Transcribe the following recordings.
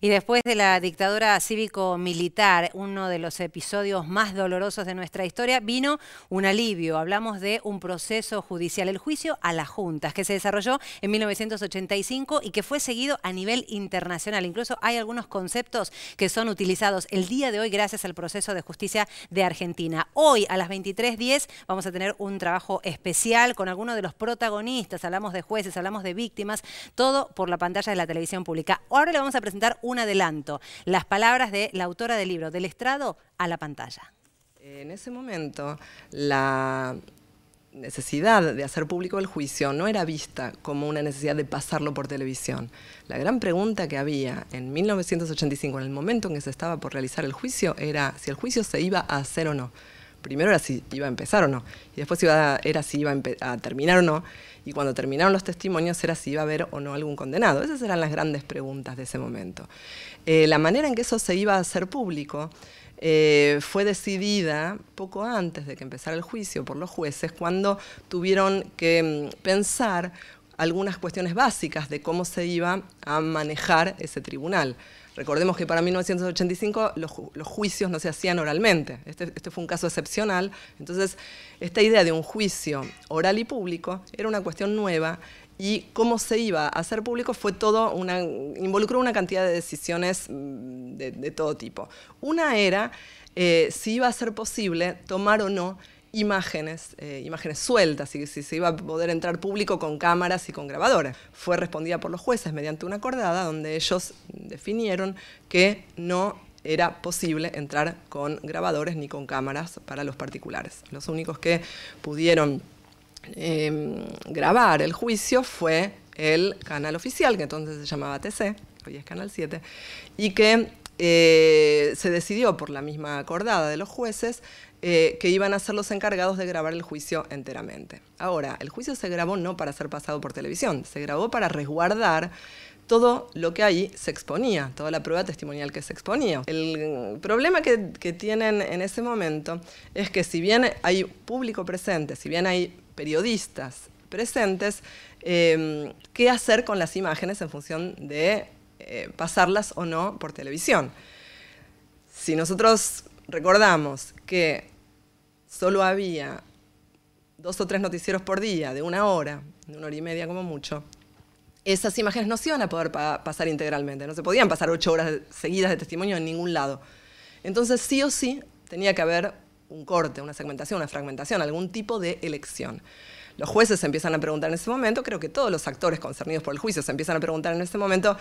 Y después de la dictadura cívico-militar, uno de los episodios más dolorosos de nuestra historia, vino un alivio. Hablamos de un proceso judicial, el juicio a las juntas, que se desarrolló en 1985 y que fue seguido a nivel internacional. Incluso hay algunos conceptos que son utilizados el día de hoy gracias al proceso de justicia de Argentina. Hoy a las 23:10 vamos a tener un trabajo especial con algunos de los protagonistas. Hablamos de jueces, hablamos de víctimas, todo por la pantalla de la televisión pública. Ahora le vamos a presentar un adelanto, las palabras de la autora del libro, Del estrado a la pantalla. En ese momento, la necesidad de hacer público el juicio no era vista como una necesidad de pasarlo por televisión. La gran pregunta que había en 1985, en el momento en que se estaba por realizar el juicio, era si el juicio se iba a hacer o no. Primero era si iba a empezar o no, y después era si iba a terminar o no, y cuando terminaron los testimonios era si iba a haber o no algún condenado. Esas eran las grandes preguntas de ese momento. La manera en que eso se iba a hacer público fue decidida poco antes de que empezara el juicio por los jueces, cuando tuvieron que pensar algunas cuestiones básicas de cómo se iba a manejar ese tribunal. Recordemos que para 1985 los juicios no se hacían oralmente. Este fue un caso excepcional. Entonces, esta idea de un juicio oral y público era una cuestión nueva, y cómo se iba a hacer público fue involucró una cantidad de decisiones de todo tipo. Una era si iba a ser posible tomar o no imágenes sueltas, y si se iba a poder entrar público con cámaras y con grabadores. Fue respondida por los jueces mediante una acordada donde ellos definieron que no era posible entrar con grabadores ni con cámaras para los particulares. Los únicos que pudieron grabar el juicio fue el canal oficial, que entonces se llamaba TC, hoy es Canal 7, y que se decidió por la misma acordada de los jueces que iban a ser los encargados de grabar el juicio enteramente. Ahora, el juicio se grabó no para ser pasado por televisión, se grabó para resguardar todo lo que ahí se exponía, toda la prueba testimonial que se exponía. El problema que tienen en ese momento es que si bien hay público presente, si bien hay periodistas presentes, ¿qué hacer con las imágenes en función de pasarlas o no por televisión? Si nosotros recordamos que solo había 2 o 3 noticieros por día de 1 hora, de 1 hora y media como mucho, esas imágenes no se iban a poder pasar integralmente, no se podían pasar 8 horas seguidas de testimonio en ningún lado. Entonces sí o sí tenía que haber un corte, una segmentación, una fragmentación, algún tipo de elección. Los jueces se empiezan a preguntar en ese momento, creo que todos los actores concernidos por el juicio se empiezan a preguntar en ese momento,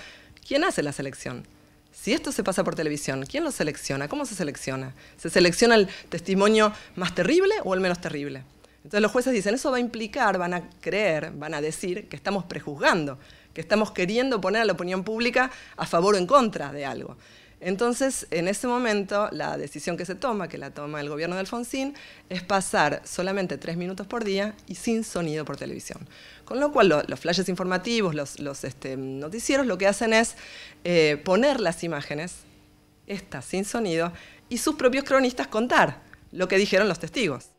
¿quién hace la selección? Si esto se pasa por televisión, ¿quién lo selecciona? ¿Cómo se selecciona? ¿Se selecciona el testimonio más terrible o el menos terrible? Entonces los jueces dicen, eso va a implicar, van a creer, van a decir que estamos prejuzgando, que estamos queriendo poner a la opinión pública a favor o en contra de algo. Entonces, en ese momento, la decisión que se toma, que la toma el gobierno de Alfonsín, es pasar solamente 3 minutos por día y sin sonido por televisión. Con lo cual, los flashes informativos, los noticieros, lo que hacen es poner las imágenes, estas sin sonido, y sus propios cronistas contar lo que dijeron los testigos.